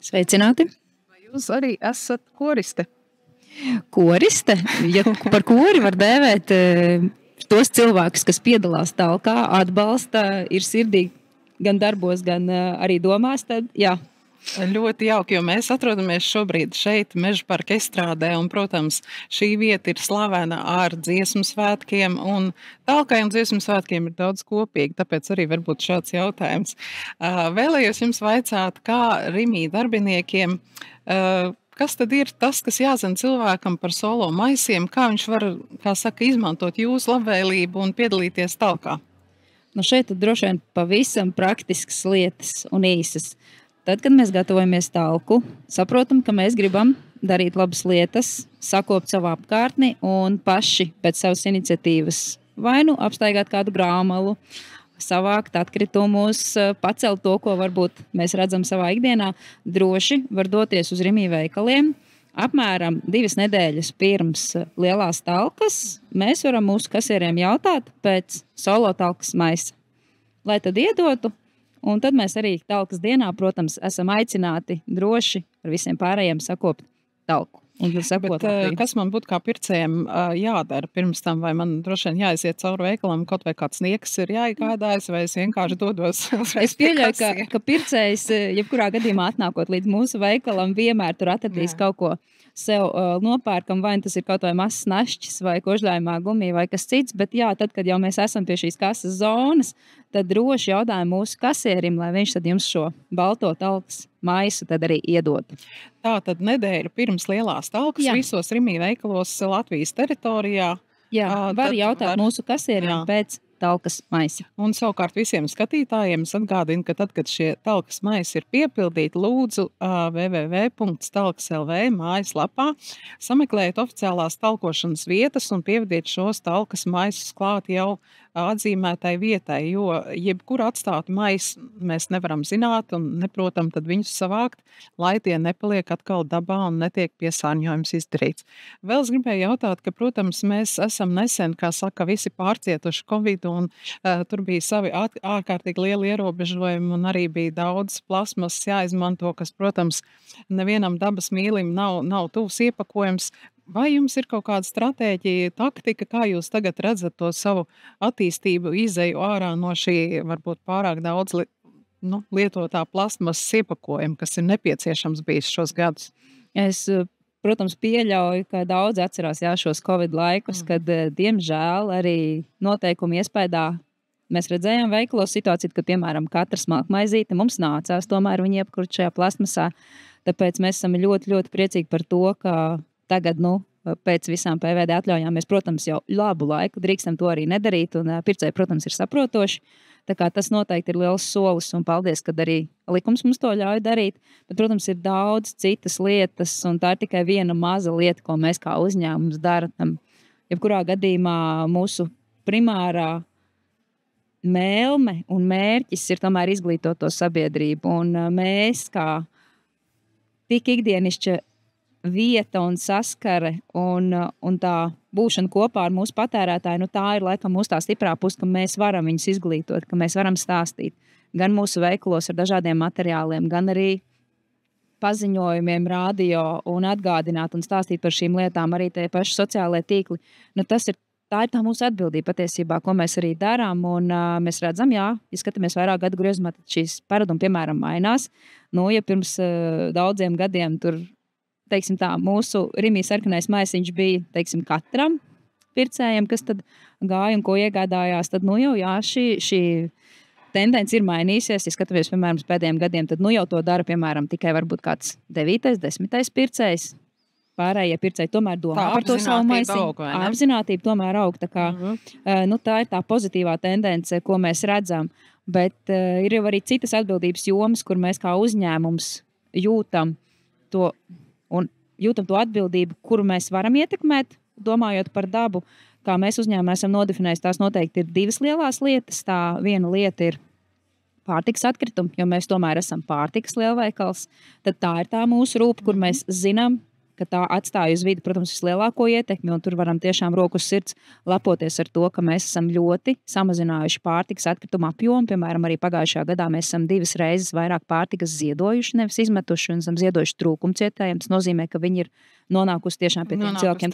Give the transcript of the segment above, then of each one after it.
Sveicināti! Vai jūs arī esat koriste? Koriste, ja par kori var dēvēt tos cilvēkus, kas piedalās talkā, atbalsta, ir sirdīgi gan darbos, gan arī domās, tad jā. Ļoti jauki, jo mēs atrodamies šobrīd šeit Mežaparka estrādē, un, protams, šī vieta ir slavena ar dziesmu svētkiem, un talkai un dziesmu svētkiem ir daudz kopīgi, tāpēc arī varbūt šāds jautājums. Vēlējos jums vaicāt, kā Rimī darbiniekiem, kas tad ir tas, kas jāzina cilvēkam par solo maisiem, kā viņš var, kā saka, izmantot jūsu labvēlību un piedalīties talkā? Nu šeit tad droši vien pavisam praktiskas lietas un īsas. Tad, kad mēs gatavojamies talku, saprotam, ka mēs gribam darīt labas lietas, sakopt savu apkārtni un paši pēc savas iniciatīvas vai nu apstaigāt kādu grāmalu, savākt atkritumus, pacelt to, ko varbūt mēs redzam savā ikdienā, droši var doties uz Rimī veikaliem. Apmēram 2 nedēļas pirms lielās talkas mēs varam mūsu kasieriem jautāt pēc solo talkas maisa, lai tad iedotu. Un tad mēs arī talkas dienā, protams, esam aicināti droši ar visiem pārējiem sakopt talku. Bet, kas man būtu kā pircējiem jādara pirms tam, vai man droši vien jāiziet cauri veikalam, kaut vai kāds sniegs ir jāiegādājas, vai es vienkārši dodos? Es pieļauju, ka pircējs, jebkurā gadījumā atnākot līdz mūsu veikalam, vienmēr tur atradīs kaut ko sev nopērkam, vai tas ir kaut vai mazs našķis, vai kožļājumā gumija, vai kas cits, bet jā, tad, kad jau mēs esam pie šīs kases zonas, tad droši jautājam mūsu kasierim, lai viņš tad jums šo balto talkas maisu tad arī iedotu. Tā tad nedēļa pirms lielās talkas visos Rimī veikalos Latvijas teritorijā. Jā, var jautāt mūsu kasieriem pēc talkas maisa. Un savukārt visiem skatītājiem es atgādinu, ka tad, kad šie talkas maisi ir piepildīti, lūdzu www.talkas.lv mājaslapā sameklējiet oficiālās talkošanas vietas un pievediet šos talkas maisus klāt jau atzīmētai vietai, jo jebkuru atstātu maisu mēs nevaram zināt un neprotam tad viņus savākt, lai tie nepaliek atkal dabā un netiek piesārņojums izdarīts. Vēl es gribēju jautāt, ka, protams, mēs esam nesen, kā saka, visi pārcietuši Covid un tur bija savi ārkārtīgi lieli ierobežojumi un arī bija daudz plasmas jāizmanto, kas, protams, nevienam dabas mīlim nav tuvs iepakojums. Vai jums ir kaut kāda stratēģija, taktika, kā jūs tagad redzat to savu attīstību, izeju ārā no šī varbūt pārāk daudz lietotā plasmasas iepakojuma, kas ir nepieciešams bijis šos gadus? Es, protams, pieļauju, ka daudz atcerās šos Covid laikus, kad, diemžēl, arī noteikumu iespējā mēs redzējām veikalos situāciju, ka, piemēram, katra smalkmaizīte mums nācās tomēr viņu iepakot šajā plasmasā. Tāpēc mēs esam ļoti, ļoti priecīgi par to, ka tagad, pēc visām PVD atļaujām mēs, protams, jau labu laiku drīkstam to arī nedarīt, un pircēji, protams, ir saprotoši. Tā kā tas noteikti ir liels solis, un paldies, kad arī likums mums to ļauj darīt. Bet, protams, ir daudz citas lietas, un tā ir tikai viena maza lieta, ko mēs kā uzņēmums darām. Jebkurā gadījumā mūsu primārā mēlme un mērķis ir tomēr izglītot to sabiedrību, un mēs kā tik ikdienišķa vieta un saskare un tā būšana kopā ar mūsu patērētāju, tā ir laikam mūsu tā stiprā puse, ka mēs varam viņus izglītot, ka mēs varam stāstīt gan mūsu veikalos ar dažādiem materiāliem, gan arī paziņojumiem, radio un atgādināt un stāstīt par šīm lietām arī tie paši sociālai tīkli. Tā ir tā mūsu atbildība patiesībā, ko mēs arī darām, un mēs redzam, ja skatāmies vairāk gadu griezumā, tad šīs paradumi, piemēram, mainās. Ja pirms daudziem gadiem tur teiksim tā, mūsu Rimī sarkanais maisiņš bija, teiksim, katram pircējiem, kas tad gāja un ko iegādājās, tad šī tendence ir mainīsies. Ja skatāmies, piemēram, pēdējiem gadiem, tad jau to dara, piemēram, tikai varbūt kāds 9., 10. pircējs. Pārējie pircēji tomēr domā par to savu maisiņu. Apzinātība tomēr aug. Tā kā, tā ir tā pozitīvā tendence, ko mēs redzam. Bet ir jau arī citas atbildības jomas, kur mēs kā uzņēmums jūtam to atbildību, kuru mēs varam ietekmēt, domājot par dabu. Kā mēs uzņēmumā esam nodefinējuši, tās noteikti ir 2 lielās lietas. Tā viena lieta ir pārtikas atkritumi, jo mēs tomēr esam pārtikas lielveikals. Tad tā ir tā mūsu rūpa, kur mēs zinām, ka tā atstāja uz vidi, protams, vislielāko ietekmi, un tur varam tiešām rokas sirds lepoties ar to, ka mēs esam ļoti samazinājuši pārtikas atkritumu apjomu. Piemēram, arī pagājušajā gadā mēs esam 2 reizes vairāk pārtikas ziedojuši, nevis izmetuši, un esam ziedojuši trūkumcietējiem. Tas nozīmē, ka viņi ir nonākusi tiešām pie tiem cilvēkiem,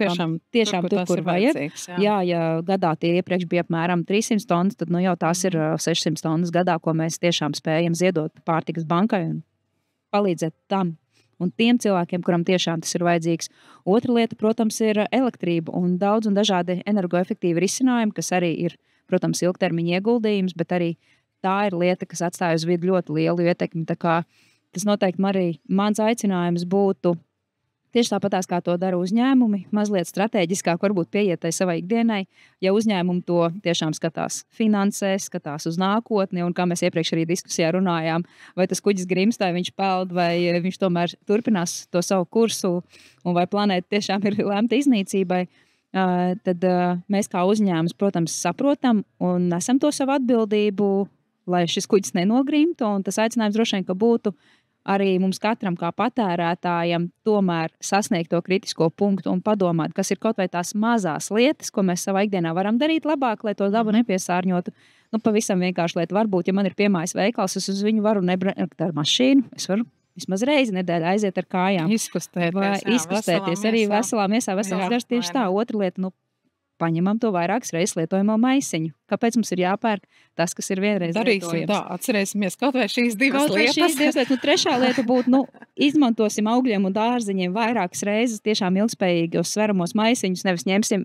tiešām tur, kur vajag. Jā, ja gadā tie iepriekš bija apmēram 300 tonnas, tad jau tās ir 600 tonnas gadā, ko mēs tiešām spējam ziedot pārtikas bankai un palīdzēt tam. Un tiem cilvēkiem, kuram tiešām tas ir vajadzīgs. Otra lieta, protams, ir elektrība un daudz un dažādi energoefektīvi risinājumi, kas arī ir, protams, ilgtermiņa ieguldījums, bet arī tā ir lieta, kas atstāja uz vidi ļoti lielu ietekmi. Tā kā tas noteikti arī mans aicinājums būtu tieši tāpatās, kā to dara uzņēmumi, mazliet strateģiskāk varbūt pieiet tai savai ikdienai, ja uzņēmumi to tiešām skatās finansēs, skatās uz nākotni, un kā mēs iepriekš arī diskusijā runājām, vai tas kuģis grimstai, viņš peld, vai viņš tomēr turpinās to savu kursu, un vai planēta tiešām ir lemta iznīcībai, tad mēs kā uzņēmums, protams, saprotam un nesam to savu atbildību, lai šis kuģis nenogrimtu, un tas aicinājums droši vien, ka būtu arī mums katram kā patērētājam tomēr sasniegt to kritisko punktu un padomāt, kas ir kaut vai tās mazās lietas, ko mēs savā ikdienā varam darīt labāk, lai to dabu nepiesārņotu. Pavisam vienkārši lieta varbūt, ja man ir piemājas veikals, es uz viņu varu nebraukt ar mašīnu, es varu vismaz reizi nedēļā aiziet ar kājām. Izkustēties arī veselā miesā, veselās garš tieši tā. Otra lieta, paņemam to vairākas reizes lietojamo maisiņu. Kāpēc mums ir jāpērk tas, kas ir vienreiz lietojams? Tā, atcerēsimies kaut vai šīs divas lietas. Trešā lieta būtu, izmantosim augļiem un dārziņiem vairākas reizes tiešām ilgspējīgos sveramos maisiņus, nevis ņemsim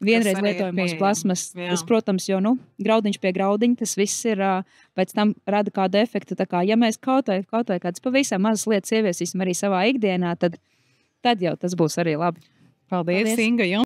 vienreiz lietojamos plasmas. Tas, protams, jo, graudiņš pie graudiņa, tas viss ir, pēc tam rada kādu efektu. Tā kā, ja mēs kaut vai kādas pavisam mazas lietas ieviesīsim arī savā ikdienā, tad jau tas būs arī labi. Paldies. Inga.